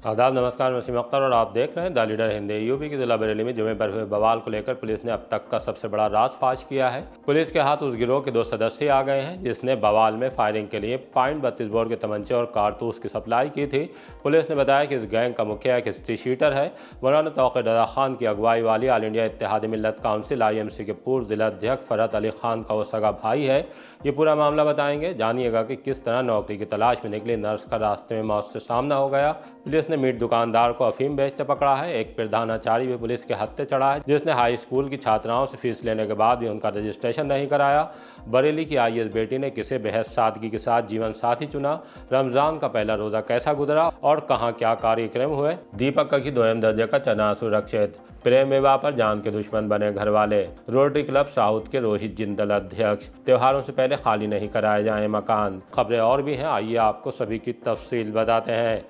आदाब, नमस्कार। मैं वसीम अख्तर और आप देख रहे हैं द लीडर हिंदी। यूपी के जिला बरेली में जुमे पर हुए बवाल को लेकर पुलिस ने अब तक का सबसे बड़ा राज फाश किया है। पुलिस के हाथ उस गिरोह के 2 सदस्य आ गए हैं जिसने बवाल में फायरिंग के लिए .32 बोर के तमंचे और कारतूस की सप्लाई की थी। पुलिस ने बताया कि इस गैंग का मुखिया एक हिस्ट्री शीटर है। मौलाना तौक़ीर रज़ा खान की अगुवाई वाली ऑल इंडिया इत्तेहादी मिल्लत काउंसिल IMC के पूर्व जिलाध्यक्ष फरहत अली खान का वो सगा भाई है। ये पूरा मामला बताएंगे। जानिएगा कि किस तरह नौकरी की तलाश में निकली नर्स का रास्ते में मौत से सामना हो गया। पुलिस ने मीट दुकानदार को अफीम बेचते पकड़ा है। एक प्रधानाचार्य भी पुलिस के हत्थे चढ़ा है जिसने हाई स्कूल की छात्राओं से फीस लेने के बाद भी उनका रजिस्ट्रेशन नहीं कराया। बरेली की IAS बेटी ने किसे बेहद सादगी के साथ जीवन साथी चुना। रमजान का पहला रोजा कैसा गुजरा और कहां क्या कार्यक्रम हुए। दीपक का की 2म दर्जे का चना सुरक्षित। प्रेम विवाह पर जान के दुश्मन बने घर वाले। रोटरी क्लब साउथ के रोहित जिंदल अध्यक्ष। त्योहारों से पहले खाली नहीं कराए जाएं मकान। खबरें और भी हैं, आइए आपको सभी की तफसील बताते हैं।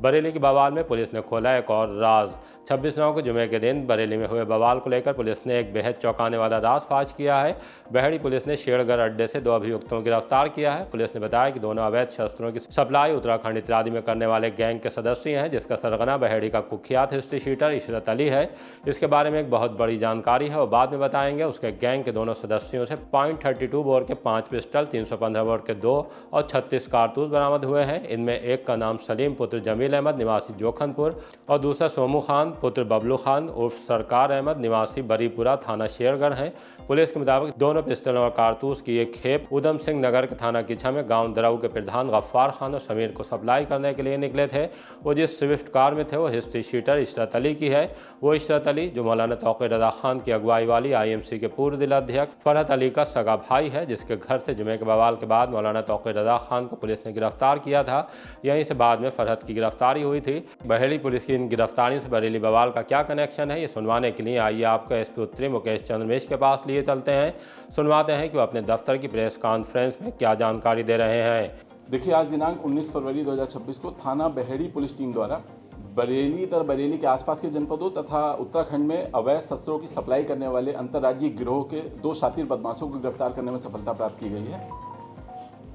बरेली के बवाल में पुलिस ने खोला एक और राज। 26 नवंबर को जुमे के दिन बरेली में हुए बवाल को लेकर पुलिस ने एक बेहद चौंकाने वाला राज फाश किया है। बहेड़ी पुलिस ने शेरगढ़ अड्डे से 2 अभियुक्तों को गिरफ्तार किया है। पुलिस ने बताया कि दोनों अवैध शस्त्रों की सप्लाई उत्तराखंड इत्यादि में करने वाले गैंग के सदस्य हैं जिसका सरगना बहेड़ी का कुख्यात हिस्ट्री शीटर इशरत अली है। इसके बारे में एक बहुत बड़ी जानकारी है और बाद में बताएंगे। उसके गैंग के दोनों सदस्यों से .32 बोर के 5 पिस्टल, 315 बोर के 2 और 36 कारतूस बरामद हुए हैं। इनमें एक का नाम सलीम पुत्र जमील अहमद निवासी जोखनपुर और दूसरा सोमू खान पुत्र बबलू खान उर्फ सरकार अहमद निवासी बरीपुरा थाना शेरगढ़ हैं। पुलिस के मुताबिक दोनों पिस्टल और कारतूस की एक खेप उधम सिंह नगर के थाना किछा में गांव दराऊ के प्रधान गफ्फार खान और समीर को सप्लाई करने के लिए निकले थे। वो जिस स्विफ्ट कार में थे वो हिस्ट्री शीटर इशरत अली की है। वो इशरत अली जो मौलाना तौक़ीर रज़ा खान की अगुवाई वाली IMC के पूर्व जिलाध्यक्ष फरहत अली का सगा भाई है जिसके घर से जुमे के बवाल के बाद मौलाना तौक़ीर रज़ा खान को पुलिस ने गिरफ्तार किया था। यहीं से बाद में फरहत की गिरफ्तारी हुई थी। बहेड़ी पुलिस की इन गिरफ्तारियों से बरेली बवाल का क्या कनेक्शन है, ये सुनवाने के लिए आइए आपको SP उत्तरी मुकेश चंद्र मिश्र के पास लिए चलते हैं। सुनवाते हैं कि वो अपने दफ्तर की प्रेस कॉन्फ्रेंस में क्या जानकारी दे रहे हैं। देखिए, आज दिनांक 19 फरवरी 2026 को थाना बहेड़ी पुलिस टीम द्वारा बरेली के आसपास के जनपदों तथा उत्तराखंड में अवैध शस्त्रों की सप्लाई करने वाले अंतर्राज्यीय गिरोह के 2 शातिर बदमाशों को गिरफ्तार करने में सफलता प्राप्त की गई है।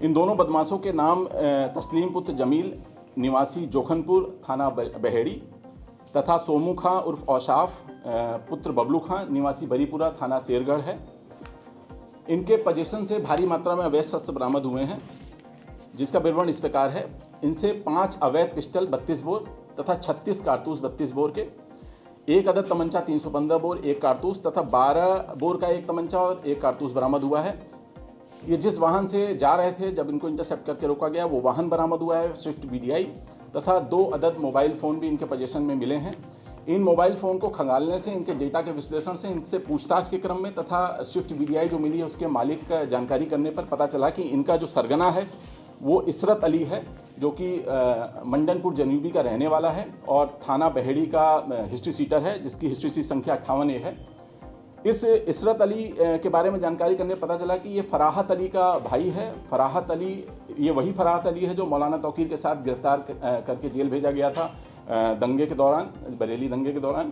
इन दोनों बदमाशों के नाम तस्लीम पुत्र जमील निवासी जोखनपुर थाना बहेड़ी तथा सोमू खां उर्फ औशाफ पुत्र बबलू खां निवासी बरीपुरा थाना शेरगढ़ है। इनके पोजीशन से भारी मात्रा में अवैध शस्त्र बरामद हुए हैं जिसका विवरण इस प्रकार है। इनसे 5 अवैध पिस्टल 32 बोर तथा 36 कारतूस 32 बोर के, 1 अदद तमंचा 315 बोर 1 कारतूस तथा 12 बोर का 1 तमंचा और 1 कारतूस बरामद हुआ है। ये जिस वाहन से जा रहे थे, जब इनको इंटरसेप्ट करके रोका गया, वो वाहन बरामद हुआ है स्विफ्ट VDI तथा 2 अदद मोबाइल फ़ोन भी इनके पोजीशन में मिले हैं। इन मोबाइल फ़ोन को खंगालने से, इनके डेटा के विश्लेषण से, इनसे पूछताछ के क्रम में तथा स्विफ्ट VDI जो मिली है उसके मालिक का जानकारी करने पर पता चला कि इनका जो सरगना है वो इशरत अली है जो कि मंडनपुर जनूबी का रहने वाला है और थाना बहेड़ी का हिस्ट्री शीटर है जिसकी हिस्ट्री शीट संख्या 58A है। इस इशरत अली के बारे में जानकारी करने पता चला कि ये फराहत अली का भाई है। फराहत अली, ये वही फराहत अली है जो मौलाना तौक़ीर के साथ गिरफ्तार करके जेल भेजा गया था दंगे के दौरान, बरेली दंगे के दौरान।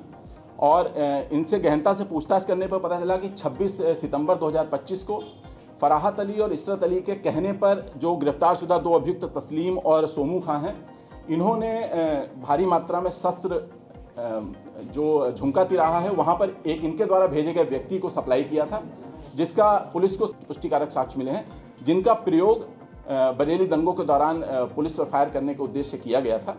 और इनसे गहनता से पूछताछ करने पर पता चला कि 26 सितंबर 2025 को फराहत अली और इशरत अली के कहने पर जो गिरफ्तार शुदा 2 अभियुक्त तस्लीम और सोमू खां हैं, इन्होंने भारी मात्रा में शस्त्र जो झुमका तिराहा है वहाँ पर एक इनके द्वारा भेजे गए व्यक्ति को सप्लाई किया था जिसका पुलिस को पुष्टिकारक साक्ष्य मिले हैं, जिनका प्रयोग बरेली दंगों के दौरान पुलिस पर फायर करने के उद्देश्य से किया गया था।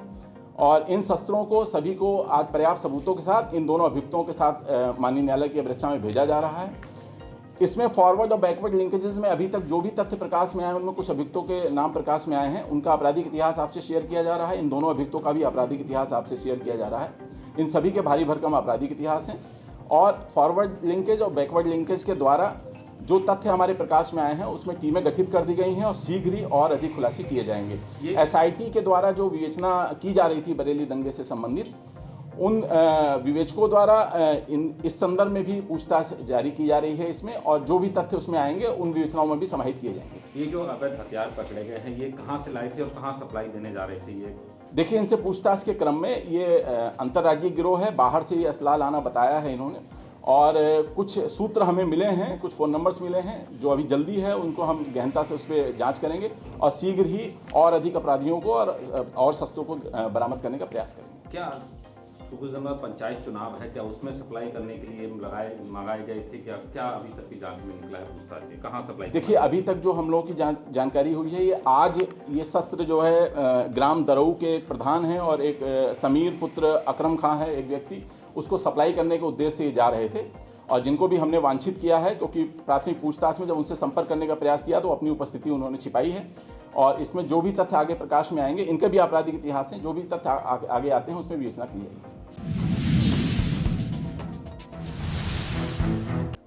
और इन शस्त्रों को सभी को आज पर्याप्त सबूतों के साथ इन दोनों अभियुक्तों के साथ माननीय न्यायालय की अभिरक्षा में भेजा जा रहा है। इसमें फॉरवर्ड और बैकवर्ड लिंकेजेस में अभी तक जो भी तथ्य प्रकाश में आए उनमें कुछ अभियुक्तों के नाम प्रकाश में आए हैं, उनका आपराधिक इतिहास आपसे शेयर किया जा रहा है। इन दोनों अभियुक्तों का भी आपराधिक इतिहास आपसे शेयर किया जा रहा है। इन सभी के भारी भरकम आपराधिक इतिहास हैं और फॉरवर्ड लिंकेज और बैकवर्ड लिंकेज के द्वारा जो तथ्य हमारे प्रकाश में आए हैं उसमें टीमें गठित कर दी गई हैं और शीघ्र ही और अधिक खुलासे किए जाएंगे। SIT के द्वारा जो विवेचना की जा रही थी बरेली दंगे से संबंधित, उन विवेचकों द्वारा इस संदर्भ में भी पूछताछ जारी की जा रही है इसमें, और जो भी तथ्य उसमें आएंगे उन विवेचनाओं में भी समाहित किए जाएंगे। ये जो अवैध हथियार पकड़े गए हैं ये कहाँ से लाए थे और कहाँ सप्लाई देने जा रहे थे? ये देखिए, इनसे पूछताछ के क्रम में ये अंतर्राज्यीय गिरोह है, बाहर से ये असला लाना बताया है इन्होंने, और कुछ सूत्र हमें मिले हैं, कुछ फ़ोन नंबर्स मिले हैं जो अभी जल्दी है उनको हम गहनता से उस पर जाँच करेंगे और शीघ्र ही और अधिक अपराधियों को और शस्त्रों को बरामद करने का प्रयास करेंगे। क्या तो कुछ समय पंचायत चुनाव है, क्या उसमें सप्लाई करने के लिए मंगाए गए थे? क्या अभी तक की जांच में निकला है? पूछताछ में कहाँ सप्लाई? देखिए, अभी तक जो हम लोगों की जानकारी हुई है, ये आज ये शस्त्र जो है ग्राम दरऊ के एक प्रधान हैं और एक समीर पुत्र अकरम खां है एक व्यक्ति, उसको सप्लाई करने के उद्देश्य से ये जा रहे थे और जिनको भी हमने वांछित किया है, क्योंकि प्राथमिक पूछताछ में जब उनसे संपर्क करने का प्रयास किया तो अपनी उपस्थिति उन्होंने छिपाई है और इसमें जो भी तथ्य आगे प्रकाश में आएंगे, इनके भी आपराधिक इतिहास हैं, जो भी तथ्य आगे आते हैं उसमें विवेचना की जाएगी।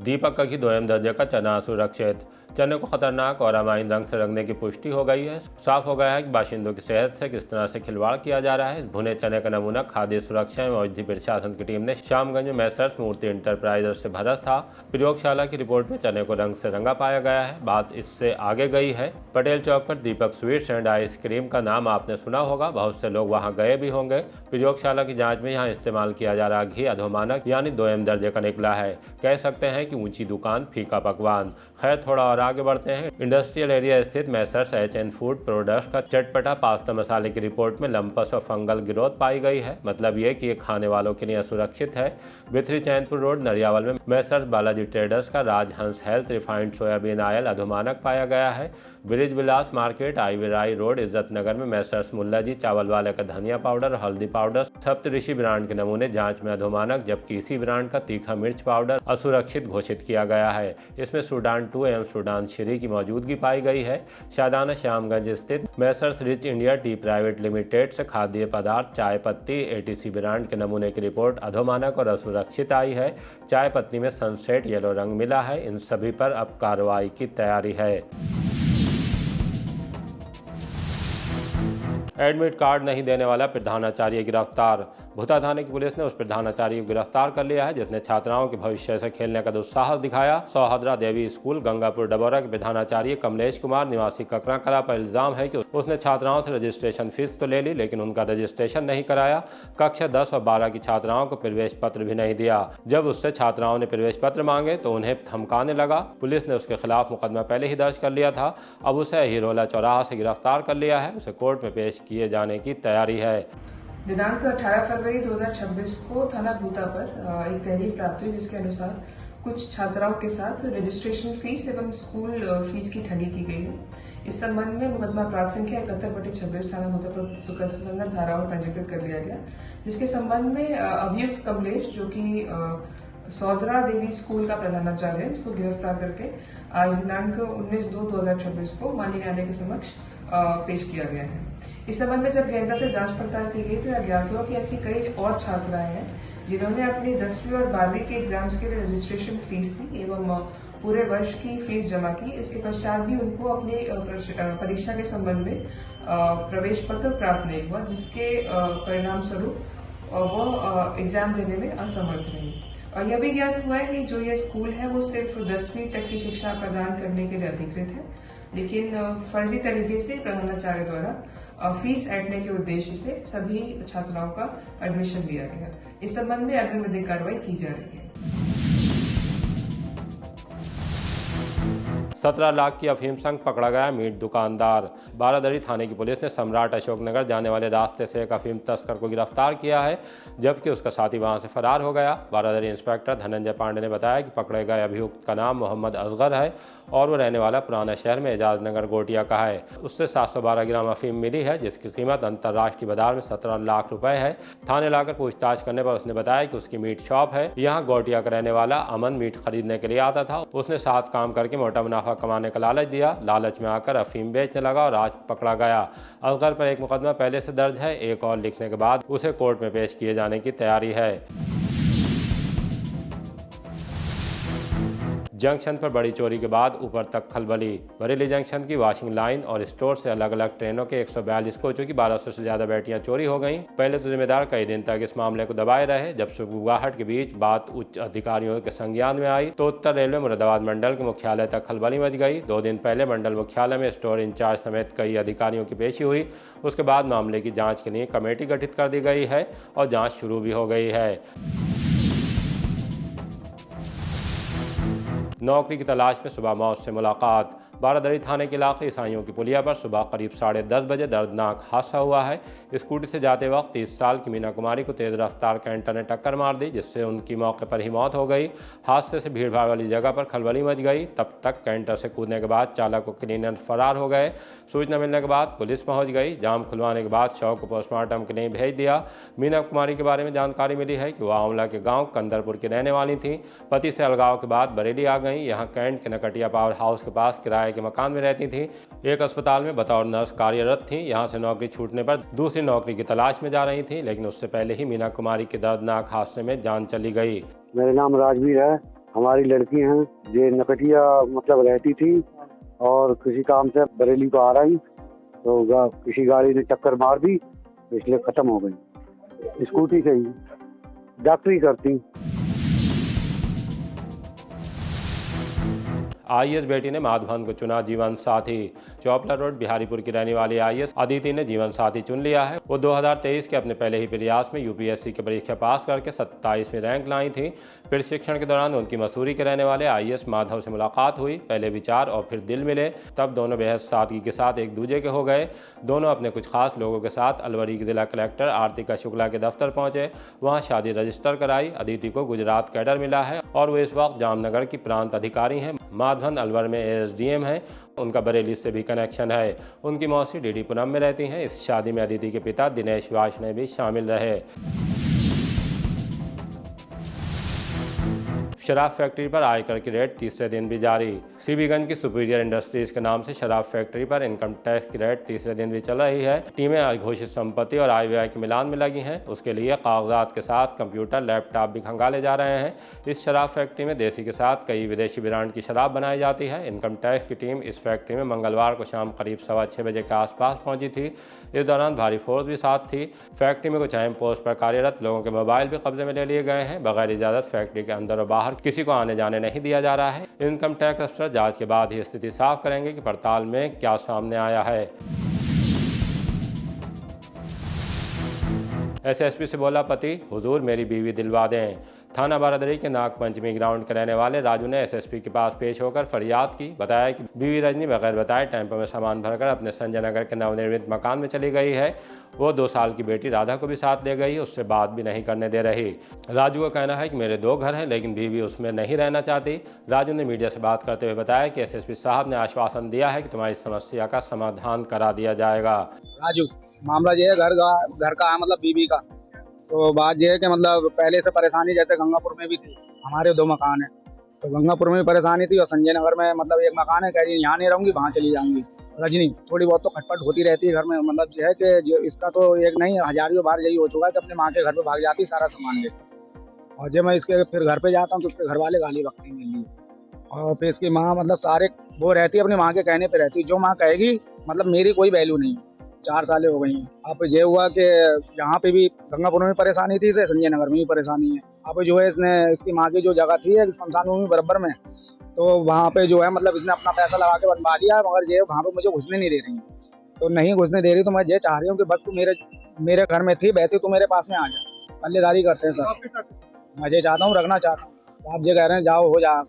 दीपक का की दोयम दर्जे का चना सुरक्षित। चने को खतरनाक और अमाइन रंग से रंगने की पुष्टि हो गई है। साफ हो गया है कि बाशिंदों की सेहत से किस तरह से खिलवाड़ किया जा रहा है। इस भुने चने का नमूना खाद्य सुरक्षा एवं औषधि प्रशासन की टीम ने शामगंज में मैसर्स मूर्ति इंटरप्राइजेस से भरा था। प्रयोगशाला की रिपोर्ट में चने को रंग से रंगा पाया गया है। बात इससे आगे गई है। पटेल चौक पर दीपक स्वीट्स एंड आइसक्रीम का नाम आपने सुना होगा, बहुत से लोग वहां गए भी होंगे। प्रयोगशाला की जांच में यहाँ इस्तेमाल किया जा रहा घी अधोमानक यानी दोयम दर्जे का निकला है। कह सकते हैं कि ऊंची दुकान फीका पकवान। खैर, थोड़ा और आगे बढ़ते हैं। इंडस्ट्रियल एरिया स्थित मैसर्स एच.एन. फूड प्रोडक्ट्स का चटपटा पास्ता मसाले की रिपोर्ट में लंपस और फंगल गिरोथ पाई गई है। मतलब ये कि ये खाने वालों के लिए असुरक्षित है। बिथरी चैनपुर रोड नरियावल में मैसर्स बालाजी ट्रेडर्स का राजहंस हेल्थ रिफाइंड सोयाबीन ऑयल अधोमानक पाया गया है। ब्रिज विलास मार्केट आईवीराई रोड इज्जत नगर में मैसर्स मुल्ला जी चावल वाले का धनिया पाउडर हल्दी पाउडर सप्तऋषि ब्रांड के नमूने जांच में अधोमानक, जबकि इसी ब्रांड का तीखा मिर्च पाउडर असुरक्षित घोषित किया गया है। इसमें सूडान 2 एवं सूडान 3 की मौजूदगी पाई गई है। शादाना श्यामगंज स्थित Messrs rich India T private limited से खाद्य पदार्थ चाय पत्ती एटीसी ब्रांड के नमूने की रिपोर्ट अधोमानक और असुरक्षित आई है। चाय पत्ती में सनसेट येलो रंग मिला है। इन सभी पर अब कार्रवाई की तैयारी है। एडमिट कार्ड नहीं देने वाला प्रधानाचार्य गिरफ्तार। भुता थाने की पुलिस ने उस प्रधानाचार्य को गिरफ्तार कर लिया है जिसने छात्राओं के भविष्य से खेलने का दुस्साहस दिखाया। सौहद्रा देवी स्कूल गंगापुर डबौरा के प्रधानाचार्य कमलेश कुमार निवासी ककरा कला पर इल्जाम है कि उसने छात्राओं से रजिस्ट्रेशन फीस तो ले ली, लेकिन उनका रजिस्ट्रेशन नहीं कराया। कक्षा 10 और 12 की छात्राओं को प्रवेश पत्र भी नहीं दिया। जब उससे छात्राओं ने प्रवेश पत्र मांगे तो उन्हें धमकाने लगा। पुलिस ने उसके खिलाफ मुकदमा पहले ही दर्ज कर लिया था। अब उसे हिरोला चौराहा से गिरफ्तार कर लिया है। उसे कोर्ट में पेश किए जाने की तैयारी है। दिनांक 18 फरवरी 2026 को थाना भूता पर एक तहरीर प्राप्त हुई जिसके अनुसार कुछ छात्राओं के साथ रजिस्ट्रेशन फीस एवं स्कूल फीस की ठगी की गई है। इस संबंध में मुकदमा अपराध संख्या 71/26 थाना भूता पर संबंधित धाराओं में पंजीकृत कर लिया गया, जिसके संबंध में अभियुक्त कमलेश जो कि सौदरा देवी स्कूल का प्रधानाचार्य है, उसको गिरफ्तार करके आज दिनांक 19/2/2026 को माननीय न्यायालय के समक्ष पेश किया गया है। इस संबंध में जब गहनता से जांच पड़ताल की गई तो यह ज्ञात हुआ कि ऐसी कई और छात्राएं हैं जिन्होंने अपनी 10वीं और 12वीं के एग्जाम्स के लिए रजिस्ट्रेशन फीस दी एवं पूरे वर्ष की फीस जमा की। इसके पश्चात भी उनको अपनी परीक्षा के संबंध में प्रवेश पत्र प्राप्त नहीं हुआ, जिसके परिणाम स्वरूप वो एग्जाम देने में असमर्थ रही। और यह भी ज्ञात हुआ है कि जो ये स्कूल है वो सिर्फ 10वीं तक की शिक्षा प्रदान करने के लिए अधिकृत है, लेकिन फर्जी तरीके से प्रधानाचार्य द्वारा फीस ऐंठने के उद्देश्य से सभी छात्राओं का एडमिशन लिया गया। इस संबंध में अग्रिम विधिक कार्रवाई की जा रही है। 17 लाख की अफीम संग पकड़ा गया मीट दुकानदार। बारादरी थाने की पुलिस ने सम्राट अशोकनगर जाने वाले रास्ते से एक अफीम तस्कर को गिरफ्तार किया है, जबकि उसका साथी वहां से फरार हो गया। बारादरी इंस्पेक्टर धनंजय पांडे ने बताया कि पकड़े गए अभियुक्त का नाम मोहम्मद असगर है और वो रहने वाला पुराना शहर में एजाज नगर गोटिया का है। उससे 712 ग्राम अफीम मिली है, जिसकी कीमत अंतर्राष्ट्रीय बाजार में 17 लाख रुपए है। थाने लाकर पूछताछ करने पर उसने बताया कि उसकी मीट शॉप है। यहाँ गोटिया का रहने वाला अमन मीट खरीदने के लिए आता था। उसने 7 काम करके मोटा मुनाफा कमाने का लालच दिया। लालच में आकर अफीम बेचने लगा और आज पकड़ा गया। असगर पर एक मुकदमा पहले से दर्ज है। एक और लिखने के बाद उसे कोर्ट में पेश किए जाने की तैयारी है। जंक्शन पर बड़ी चोरी के बाद ऊपर तक खलबली। बरेली जंक्शन की वॉशिंग लाइन और स्टोर से अलग अलग ट्रेनों के 142 कोचों की 1200 से ज्यादा बैटरियां चोरी हो गईं। पहले तो जिम्मेदार कई दिन तक इस मामले को दबाए रहे। जब सुगबुगाहट के बीच बात उच्च अधिकारियों के संज्ञान में आई तो उत्तर रेलवे मुरादाबाद मंडल के मुख्यालय तक खलबली मच गई। 2 दिन पहले मंडल मुख्यालय में स्टोर इंचार्ज समेत कई अधिकारियों की पेशी हुई। उसके बाद मामले की जाँच के लिए कमेटी गठित कर दी गई है और जाँच शुरू भी हो गई है। नौकरी की तलाश में सुबह मौत से मुलाकात। बारादरी थाने के इलाके ईसाइयों की पुलिया पर सुबह करीब 10:30 बजे दर्दनाक हादसा हुआ है। स्कूटी से जाते वक्त 30 साल की मीना कुमारी को तेज रफ्तार कैंटर ने टक्कर मार दी, जिससे उनकी मौके पर ही मौत हो गई। हादसे से भीड़भाड़ वाली जगह पर खलबली मच गई। तब तक कैंटर से कूदने के बाद चालक और क्लीनर फरार हो गए। सूचना मिलने के बाद पुलिस पहुंच गई। जाम खुलवाने के बाद शव को पोस्टमार्टम के लिए भेज दिया। मीना कुमारी के बारे में जानकारी मिली है कि वह आंवला के गांव कंदरपुर की रहने वाली थी। पति से अलगाव के बाद बरेली आ गई। यहां कैंट के नकटिया पावर हाउस के पास किराए के मकान में रहती थी। एक अस्पताल में बतौर नर्स कार्यरत थी। यहां से नौकरी छूटने पर दूसरी नौकरी की तलाश में जा रही थी, लेकिन उससे पहले ही मीना कुमारी के दर्दनाक हादसे में जान चली गई। मेरा नाम राजवीर है। हमारी लड़की है ये नकटिया मतलब रहती थी और किसी काम से बरेली को आ रही तो किसी गाड़ी ने टक्कर मार दी, इसलिए खत्म हो गई। स्कूटी से ही डॉक्टरी करती। आईएएस बेटी ने माधवन को चुना जीवन साथी। चौपला रोड बिहारीपुर की रहने वाली आईएएस अदिति ने जीवन साथी चुन लिया है। वो 2023 के अपने पहले ही प्रयास में यूपीएससी की परीक्षा पास करके 27वीं रैंक लाई थी। प्रशिक्षण के दौरान उनकी मसूरी के रहने वाले आईएएस माधव से मुलाकात हुई। पहले विचार और फिर दिल मिले। तब दोनों बेहद सादगी के साथ एक दूसरे के हो गए। दोनों अपने कुछ खास लोगों के साथ अलवरी के जिला कलेक्टर आरतिका शुक्ला के दफ्तर पहुंचे। वहां शादी रजिस्टर कराई। अदिति को गुजरात कैडर मिला है और वो इस वक्त जामनगर की प्रांत अधिकारी हैं। माधवन अलवर में एएसडीएम है। उनका बरेली से भी कनेक्शन है। उनकी मौसी डीडी पुनम में रहती हैं। इस शादी में अदिति के पिता दिनेश वार्ष्णेय भी शामिल रहे। शराब फैक्ट्री पर आयकर की रेड तीसरे दिन भी जारी। सीबीगंज की सुपीरियर इंडस्ट्रीज के नाम से शराब फैक्ट्री पर इनकम टैक्स की रेड तीसरे दिन भी चल रही है। टीमें घोषित संपत्ति और आय व्यय के मिलान में लगी हैं। उसके लिए कागजात के साथ कंप्यूटर लैपटॉप भी खंगाले जा रहे हैं। इस शराब फैक्ट्री में देसी के साथ कई विदेशी ब्रांड की शराब बनाई जाती है। इनकम टैक्स की टीम इस फैक्ट्री में मंगलवार को शाम करीब 6:15 बजे के आसपास पहुंची थी। इस दौरान भारी फोर्स भी साथ थी। फैक्ट्री में कुछ अहम पोस्ट पर कार्यरत लोगों के मोबाइल भी कब्जे में ले लिए गए हैं। बगैर इजाजत फैक्ट्री के अंदर और बाहर किसी को आने जाने नहीं दिया जा रहा है। इनकम टैक्स अफसर जांच के बाद ही स्थिति साफ करेंगे कि पड़ताल में क्या सामने आया है। एसएसपी से बोला पति, हुजूर मेरी बीवी दिलवा दें। थाना बारादरी के नागपंचमी ग्राउंड के रहने वाले राजू ने एसएसपी के पास पेश होकर फरियाद की। बताया कि बीवी रजनी बगैर बताए टेम्पो में सामान भरकर अपने संजय नगर के नवनिर्मित मकान में चली गई है। वो 2 साल की बेटी राधा को भी साथ ले गई, उससे बात भी नहीं करने दे रही। राजू का कहना है कि मेरे 2 घर हैं, लेकिन बीवी उसमें नहीं रहना चाहती। राजू ने मीडिया से बात करते हुए बताया कि एसएसपी साहब ने आश्वासन दिया है कि तुम्हारी समस्या का समाधान करा दिया जाएगा। राजू, मामला ये है घर का मतलब बीवी का। तो बात यह है कि मतलब पहले से परेशानी जैसे गंगापुर में भी थी। हमारे 2 मकान हैं, तो गंगापुर में भी परेशानी थी और संजय नगर में मतलब एक मकान है। कह रही यहाँ नहीं रहूँगी, वहाँ चली जाऊँगी। रजनी थोड़ी बहुत तो खटपट होती रहती है घर में। मतलब यह है कि जो इसका तो एक नहीं हजारियों बार यही हो चुका है कि अपने माँ के घर पे भाग जाती सारा सामान ले। और जब मैं इसके फिर घर पे जाता हूँ तो उसके घर वाले गाली बकते हैं मेरे लिए। और फिर इसकी माँ मतलब सारे वो रहती है अपनी माँ के कहने पे रहती है। जो माँ कहेगी मतलब मेरी कोई वैल्यू नहीं। 4 सालें हो गई हैं। अब ये हुआ कि यहाँ पे भी गंगापुर में परेशानी थी, इसे संजय नगर में भी परेशानी है। अब जो है इसने इसकी माँ की जो जगह थी शमशान भूमि बराबर में, तो वहाँ पे जो है मतलब इसने अपना पैसा लगा के बनवा दिया, मगर ये वहाँ पे मुझे घुसने नहीं दे रही। तो नहीं घुसने दे रही तो मैं ये चाह रही हूँ कि बस तू मेरे घर में थी, वैसे तू मेरे पास में आ जा। पल्लेदारी करते हैं सर। मैं ये चाहता हूँ, रखना चाहता हूँ। साहब ये कह रहे हैं जाओ हो जा।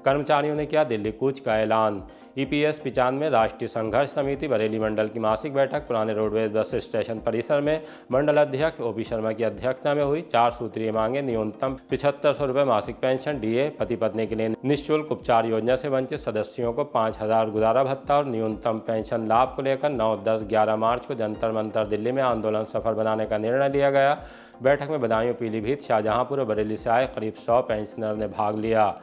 कर्मचारियों ने किया दिल्ली कूच का ऐलान। ईपीएस 95 राष्ट्रीय संघर्ष समिति बरेली मंडल की मासिक बैठक पुराने रोडवेज बस स्टेशन परिसर में मंडल अध्यक्ष ओपी शर्मा की अध्यक्षता में हुई। 4 सूत्रीय मांगे न्यूनतम 7500 रुपये मासिक पेंशन, डीए, पति पत्नी के लिए निःशुल्क उपचार योजना से वंचित सदस्यों को 5000 गुजारा भत्ता और न्यूनतम पेंशन लाभ को लेकर 9, 10, 11 मार्च को जंतर मंतर दिल्ली में आंदोलन सफल बनाने का निर्णय लिया गया। बैठक में बदायूं, पीलीभीत, शाहजहांपुर और बरेली से आए करीब 100 पेंशनर ने भाग लिया।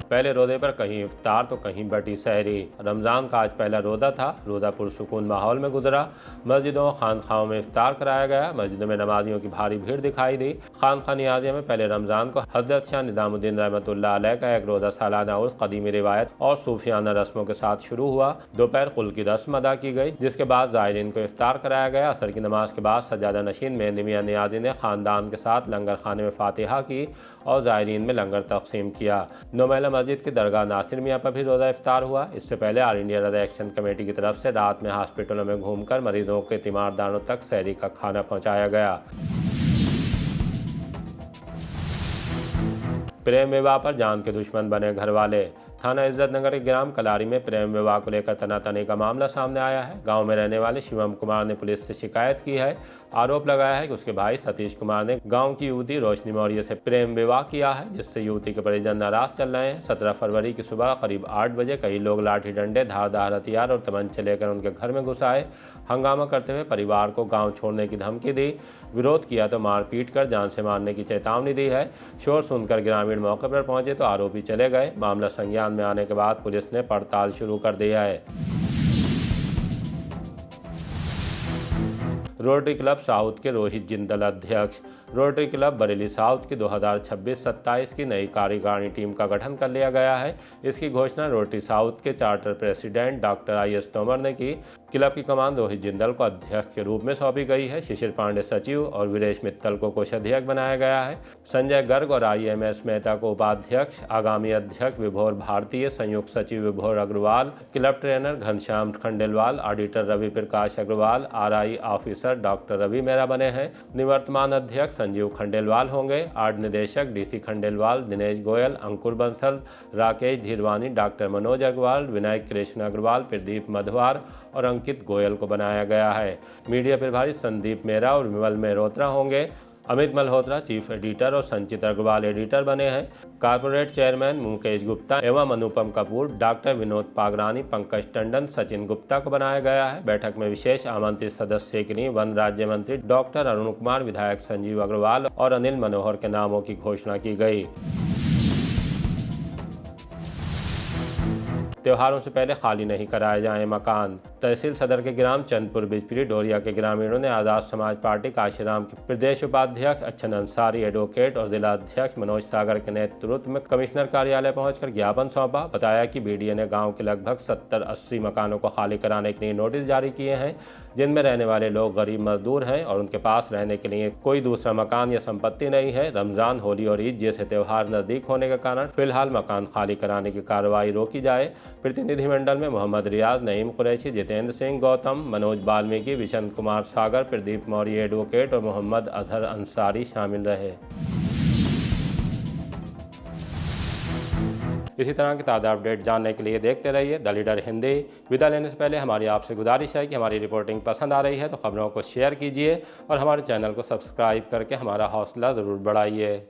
पहले रोजे पर कहीं इफ्तार तो कहीं बटी सहरी। रमज़ान का आज पहला रोज़ा था। रोज़ा पुरसुकून माहौल में गुजरा। मस्जिदों और खानखाहों में इफ्तार कराया गया। मस्जिदों में नमाजियों की भारी भीड़ दिखाई दी। खानखा नियाज़िया में पहले रमज़ान को हज़रत शाह निज़ामुद्दीन रहमतुल्लाह अलैह का एक रोज़ा सालाना उर्स कदीमी रिवायत और सूफियाना रस्मों के साथ शुरू हुआ। दोपहर कुल की रस्म अदा की गई, जिसके बाद ज़ायरीन को इफ्तार कराया गया। असर की नमाज के बाद सज्जादा नशीन मेहंदी मियां नियाज़ी ने ख़ानदान के साथ लंगर खाने में फातिहा की और ज़ायरीन में लंगर तकसीम किया। नौमेला मस्जिद की दरगाह नासिर मियाँ पर भी रोज़ा इफ्तार हुआ। इससे पहले ऑल इंडिया रोज़ा एक्शन कमेटी की तरफ से रात में हॉस्पिटलों में घूमकर मरीजों के तीमारदारों तक सहरी का खाना पहुँचाया गया। प्रेम विवाह पर जान के दुश्मन बने घर वाले। थाना इज्जतनगर के ग्राम कलारी में प्रेम विवाह को लेकर तनातनी का मामला सामने आया है। गांव में रहने वाले शिवम कुमार ने पुलिस से शिकायत की है। आरोप लगाया है कि उसके भाई सतीश कुमार ने गांव की युवती रोशनी मौर्य से प्रेम विवाह किया है, जिससे युवती के परिजन नाराज चल रहे हैं। 17 फरवरी की सुबह करीब 8 बजे कई लोग लाठी डंडे, धारदार हथियार और तमंचे लेकर उनके घर में घुस आए। हंगामा करते हुए परिवार को गांव छोड़ने की धमकी दी। विरोध किया तो मारपीट कर जान से मारने की चेतावनी दी है। शोर सुनकर ग्रामीण मौके पर पहुंचे तो आरोपी चले गए। मामला संज्ञान में आने के बाद पुलिस ने पड़ताल शुरू कर दिया है। रोटरी क्लब साउथ के रोहित जिंदल अध्यक्ष। रोटरी क्लब बरेली साउथ की 2026-27 की नई कार्यकारिणी टीम का गठन कर लिया गया है। इसकी घोषणा रोटरी साउथ के charter president doctor IS Tomar ने की। क्लब की कमान रोहित जिंदल को अध्यक्ष के रूप में सौंपी गई है। शिशिर पांडे सचिव और वीरेश मित्तल को कोषाध्यक्ष बनाया गया है। संजय गर्ग और IMS मेहता को उपाध्यक्ष, आगामी अध्यक्ष विभोर भारतीय, संयुक्त सचिव Vibhor Agarwal, club trainer Ghanshyam Khandelwal, auditor Ravi Prakash Agarwal, RI officer doctor Ravi Mehra बने हैं। निवर्तमान अध्यक्ष संजीव खंडेलवाल होंगे। आर्ट निदेशक DC खंडेलवाल, दिनेश गोयल, अंकुर बंसल, राकेश धीरवानी, डॉक्टर मनोज अग्रवाल, विनायक कृष्ण अग्रवाल, प्रदीप मधवार और अंकित गोयल को बनाया गया है। मीडिया प्रभारी संदीप मेहरा और विमल मेहरोत्रा होंगे। अमित मल्होत्रा चीफ एडिटर और संचित अग्रवाल एडिटर बने हैं। कारपोरेट चेयरमैन मुकेश गुप्ता एवं अनुपम कपूर, डॉक्टर विनोद पागरानी, पंकज टंडन, सचिन गुप्ता को बनाया गया है। बैठक में विशेष आमंत्रित सदस्य के लिए वन राज्य मंत्री डॉक्टर अरुण कुमार, विधायक संजीव अग्रवाल और अनिल मनोहर के नामों की घोषणा की गई। त्योहारों से पहले खाली नहीं कराए जाएं मकान। तहसील सदर के ग्राम चंदपुर बिजपरी डोरिया के ग्रामीणों ने आज़ाद समाज पार्टी काशीराम के प्रदेश उपाध्यक्ष अच्छन अंसारी, एडवोकेट और जिला अध्यक्ष मनोज सागर के नेतृत्व में कमिश्नर कार्यालय पहुंचकर ज्ञापन सौंपा। बताया कि BDA ने गांव के लगभग 70-80 मकानों को खाली कराने के लिए नोटिस जारी किए हैं, जिनमें रहने वाले लोग गरीब मजदूर हैं और उनके पास रहने के लिए कोई दूसरा मकान या संपत्ति नहीं है। रमजान, होली और ईद जैसे त्यौहार नजदीक होने के कारण फिलहाल मकान खाली कराने की कार्रवाई रोकी जाए। प्रतिनिधिमंडल में मोहम्मद रियाज, नईम कुरैशी, जितेंद्र सिंह गौतम, मनोज वाल्मीकि, विशन कुमार सागर, प्रदीप मौर्य एडवोकेट और मोहम्मद अजहर अंसारी शामिल रहे। इसी तरह के ताज़ा अपडेट जानने के लिए देखते रहिए द लीडर हिंदी। विदा लेने से पहले हमारी आपसे गुजारिश है कि हमारी रिपोर्टिंग पसंद आ रही है तो खबरों को शेयर कीजिए और हमारे चैनल को सब्सक्राइब करके हमारा हौसला ज़रूर बढ़ाइए।